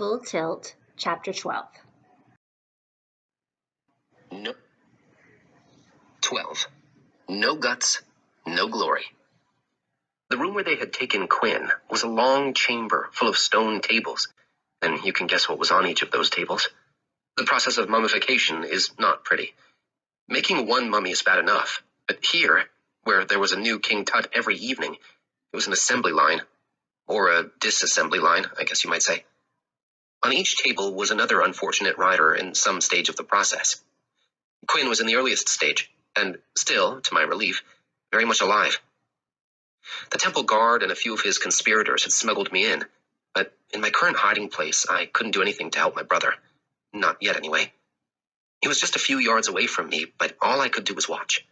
Full Tilt, Chapter 12. No. 12. No guts, no glory. The room where they had taken Quinn was a long chamber full of stone tables, and you can guess what was on each of those tables. The process of mummification is not pretty. Making one mummy is bad enough, but here, where there was a new King Tut every evening, it was an assembly line, or a disassembly line, I guess you might say. On each table was another unfortunate rider in some stage of the process. Quinn was in the earliest stage, and still, to my relief, very much alive. The temple guard and a few of his conspirators had smuggled me in, but in my current hiding place, I couldn't do anything to help my brother. Not yet, anyway. He was just a few yards away from me, but all I could do was watch.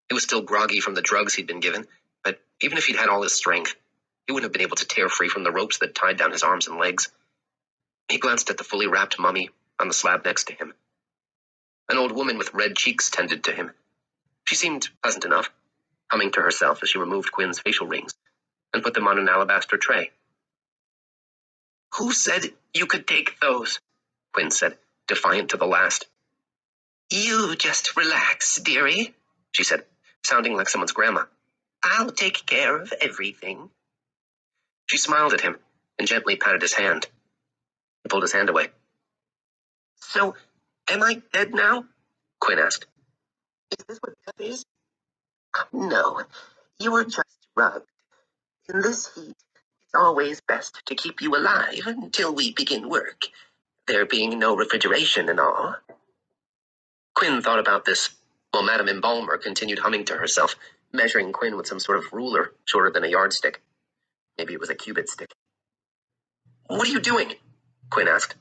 He was still groggy from the drugs he'd been given, but even if he'd had all his strength, he wouldn't have been able to tear free from the ropes that tied down his arms and legs. He glanced at the fully wrapped mummy on the slab next to him. An old woman with red cheeks tended to him. She seemed pleasant enough, humming to herself as she removed Quinn's facial rings and put them on an alabaster tray. "Who said you could take those?" Quinn said, defiant to the last. "You just relax, dearie," she said, sounding like someone's grandma. "I'll take care of everything." She smiled at him and gently patted his hand. He pulled his hand away. "So, am I dead now?" Quinn asked. "Is this what death is?" "No, you are just rugged. In this heat, it's always best to keep you alive until we begin work, there being no refrigeration and all." Quinn thought about this, while Madame Embalmer continued humming to herself, measuring Quinn with some sort of ruler shorter than a yardstick. Maybe it was a cubit stick. "What are you doing?" Quinn asked.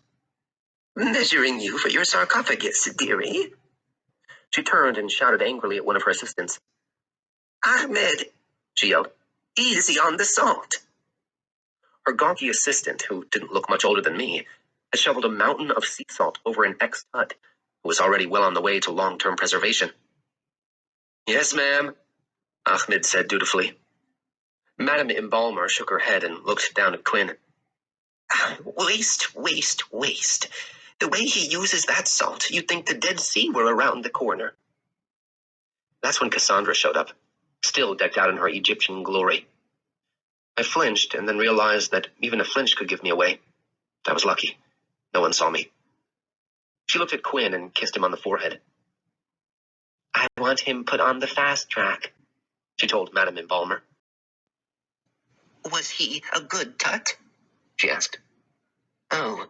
"Measuring you for your sarcophagus, dearie." She turned and shouted angrily at one of her assistants. "Ahmed," she yelled, "easy on the salt." Her gawky assistant, who didn't look much older than me, had shoveled a mountain of sea salt over an ex-Tut who was already well on the way to long-term preservation. "Yes, ma'am," Ahmed said dutifully. Madame Embalmer shook her head and looked down at Quinn. "Waste, waste, waste. The way he uses that salt, you'd think the Dead Sea were around the corner." That's when Cassandra showed up, still decked out in her Egyptian glory. I flinched and then realized that even a flinch could give me away. I was lucky. No one saw me. She looked at Quinn and kissed him on the forehead. "I want him put on the fast track," she told Madame Embalmer. "Was he a good Tut?" she asked. "Oh,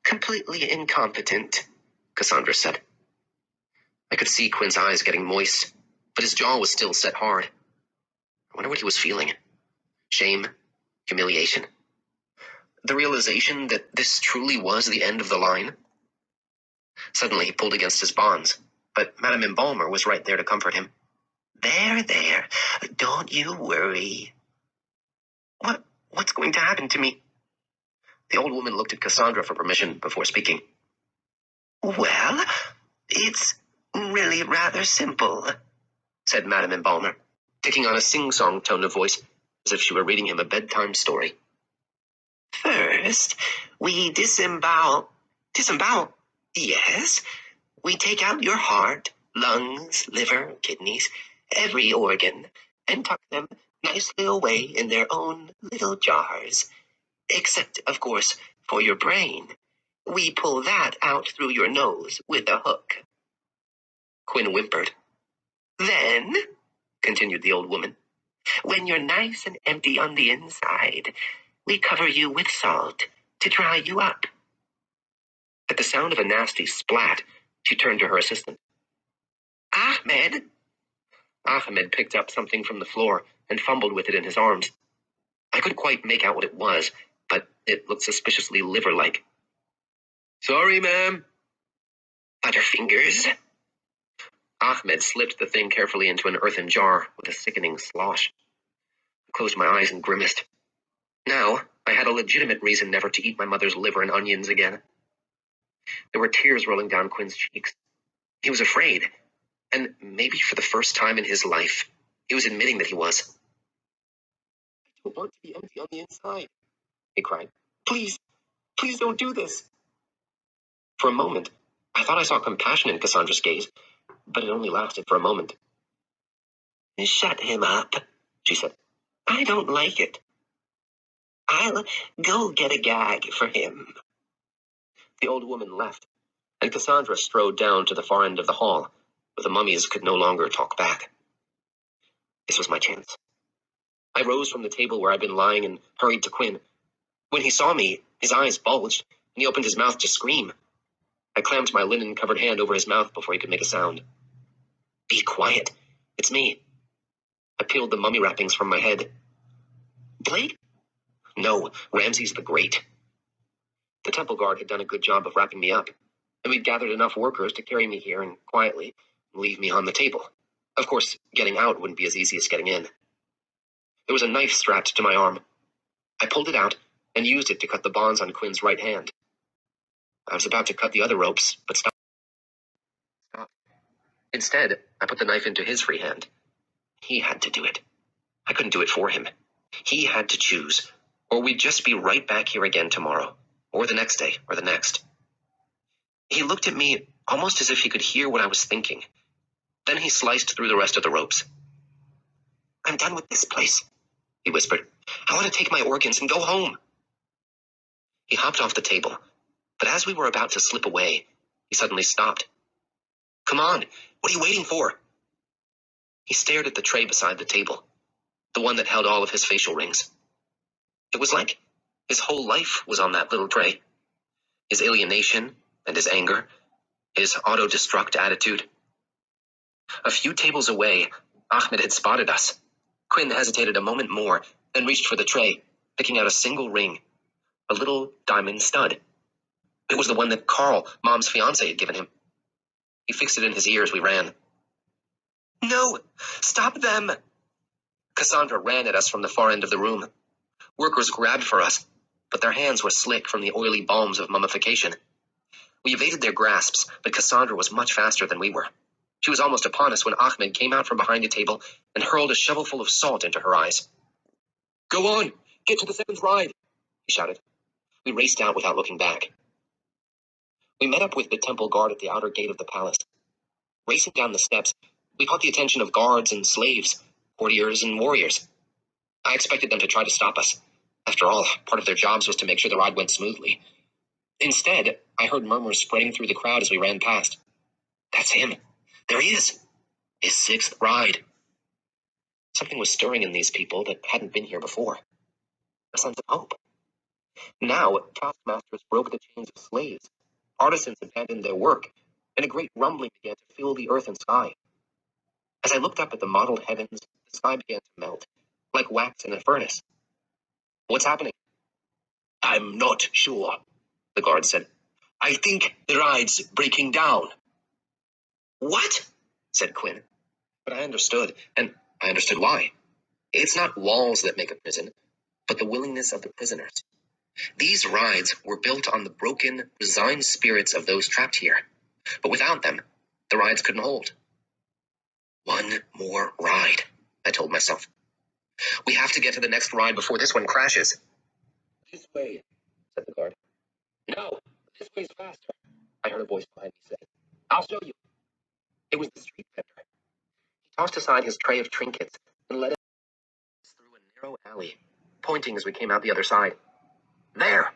completely incompetent," Cassandra said. I could see Quinn's eyes getting moist, but his jaw was still set hard. I wonder what he was feeling. Shame? Humiliation? The realization that this truly was the end of the line? Suddenly he pulled against his bonds, but Madame Embalmer was right there to comfort him. There, don't you worry." What's going to happen to me?" The old woman looked at Cassandra for permission before speaking. "Well, it's really rather simple," said Madame Embalmer, taking on a sing-song tone of voice, as if she were reading him a bedtime story. "First, we disembowel. Disembowel? Yes. We take out your heart, lungs, liver, kidneys, every organ, and tuck them nicely away in their own little jars. Except, of course, for your brain. We pull that out through your nose with a hook." Quinn whimpered. "Then," continued the old woman, "when you're nice and empty on the inside, we cover you with salt to dry you up." At the sound of a nasty splat, she turned to her assistant. "Ahmed!" Ahmed picked up something from the floor and fumbled with it in his arms. I couldn't quite make out what it was, but it looked suspiciously liver-like. "Sorry, ma'am." "Butterfingers." Ahmed slipped the thing carefully into an earthen jar with a sickening slosh. I closed my eyes and grimaced. Now, I had a legitimate reason never to eat my mother's liver and onions again. There were tears rolling down Quinn's cheeks. He was afraid, and maybe for the first time in his life, he was admitting that he was. "I don't want to be empty on the inside," he cried. "Please, Please don't do this. For a moment, I thought I saw compassion in Cassandra's gaze, but it only lasted for a moment. Shut him up, she said. I don't like it. I'll go get a gag for him. The old woman left, and Cassandra strode down to the far end of the hall, where the mummies could no longer talk back. This was my chance. I rose from the table where I'd been lying and hurried to Quinn. When he saw me, his eyes bulged, and he opened his mouth to scream. I clamped my linen-covered hand over his mouth before he could make a sound. Be quiet. It's me. I peeled the mummy wrappings from my head. Blade? No, Ramses the Great. The temple guard had done a good job of wrapping me up, and we'd gathered enough workers to carry me here and quietly leave me on the table. Of course, getting out wouldn't be as easy as getting in. There was a knife strapped to my arm. I pulled it out and used it to cut the bonds on Quinn's right hand. I was about to cut the other ropes, but stopped. Instead, I put the knife into his free hand. He had to do it. I couldn't do it for him. He had to choose, or we'd just be right back here again tomorrow, or the next day, or the next. He looked at me almost as if he could hear what I was thinking. Then he sliced through the rest of the ropes. I'm done with this place, he whispered. I want to take my organs and go home. He hopped off the table, but as we were about to slip away, he suddenly stopped. Come on, what are you waiting for? He stared at the tray beside the table, the one that held all of his facial rings. It was like his whole life was on that little tray. His alienation and his anger, his auto-destruct attitude. A few tables away, Ahmed had spotted us. Quinn hesitated a moment more, then reached for the tray, picking out a single ring, a little diamond stud. It was the one that Carl, Mom's fiancé, had given him. He fixed it in his ear as we ran. No! Stop them! Cassandra ran at us from the far end of the room. Workers grabbed for us, but their hands were slick from the oily balms of mummification. We evaded their grasps, but Cassandra was much faster than we were. She was almost upon us when Ahmed came out from behind a table and hurled a shovelful of salt into her eyes. Go on! Get to the seventh ride! He shouted. We raced out without looking back. We met up with the temple guard at the outer gate of the palace. Racing down the steps, we caught the attention of guards and slaves, courtiers and warriors. I expected them to try to stop us. After all, part of their jobs was to make sure the ride went smoothly. Instead, I heard murmurs spreading through the crowd as we ran past. That's him. There he is. His sixth ride. Something was stirring in these people that hadn't been here before. A sense of hope. Now, taskmasters broke the chains of slaves. Artisans abandoned their work, and a great rumbling began to fill the earth and sky. As I looked up at the mottled heavens, the sky began to melt, like wax in a furnace. What's happening? I'm not sure, the guard said. I think the ride's breaking down. What? Said Quinn. But I understood, and I understood why. It's not walls that make a prison, but the willingness of the prisoners. These rides were built on the broken, resigned spirits of those trapped here. But without them, the rides couldn't hold. One more ride, I told myself. We have to get to the next ride before this one crashes. This way, said the guard. No, this way's faster, I heard a voice behind me say. I'll show you. It was the street vendor. He tossed aside his tray of trinkets and led us through a narrow alley, pointing as we came out the other side. There!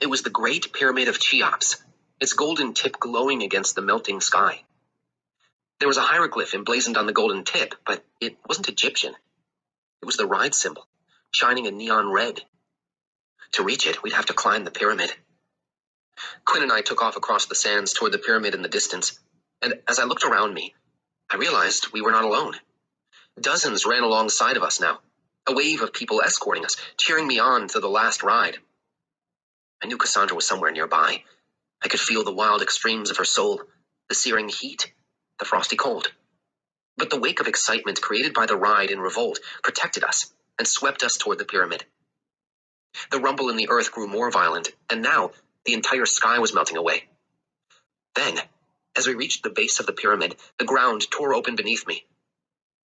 It was the Great Pyramid of Cheops, its golden tip glowing against the melting sky. There was a hieroglyph emblazoned on the golden tip, but it wasn't Egyptian. It was the ride symbol, shining a neon red. To reach it, we'd have to climb the pyramid. Quinn and I took off across the sands toward the pyramid in the distance, and as I looked around me, I realized we were not alone. Dozens ran alongside of us now, a wave of people escorting us, cheering me on to the last ride. I knew Cassandra was somewhere nearby. I could feel the wild extremes of her soul, the searing heat, the frosty cold. But the wake of excitement created by the ride in revolt protected us and swept us toward the pyramid. The rumble in the earth grew more violent, and now the entire sky was melting away. Then, as we reached the base of the pyramid, the ground tore open beneath me.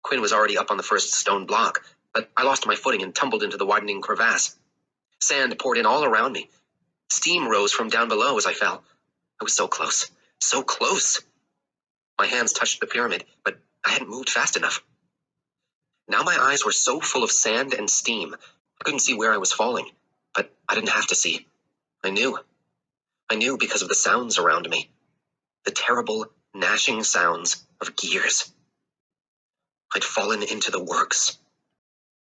Quinn was already up on the first stone block, but I lost my footing and tumbled into the widening crevasse. Sand poured in all around me, Steam rose from down below as I fell. I was so close. So close. My hands touched the pyramid, but I hadn't moved fast enough. Now my eyes were so full of sand and steam, I couldn't see where I was falling, but I didn't have to see. I knew. I knew because of the sounds around me. The terrible, gnashing sounds of gears. I'd fallen into the works.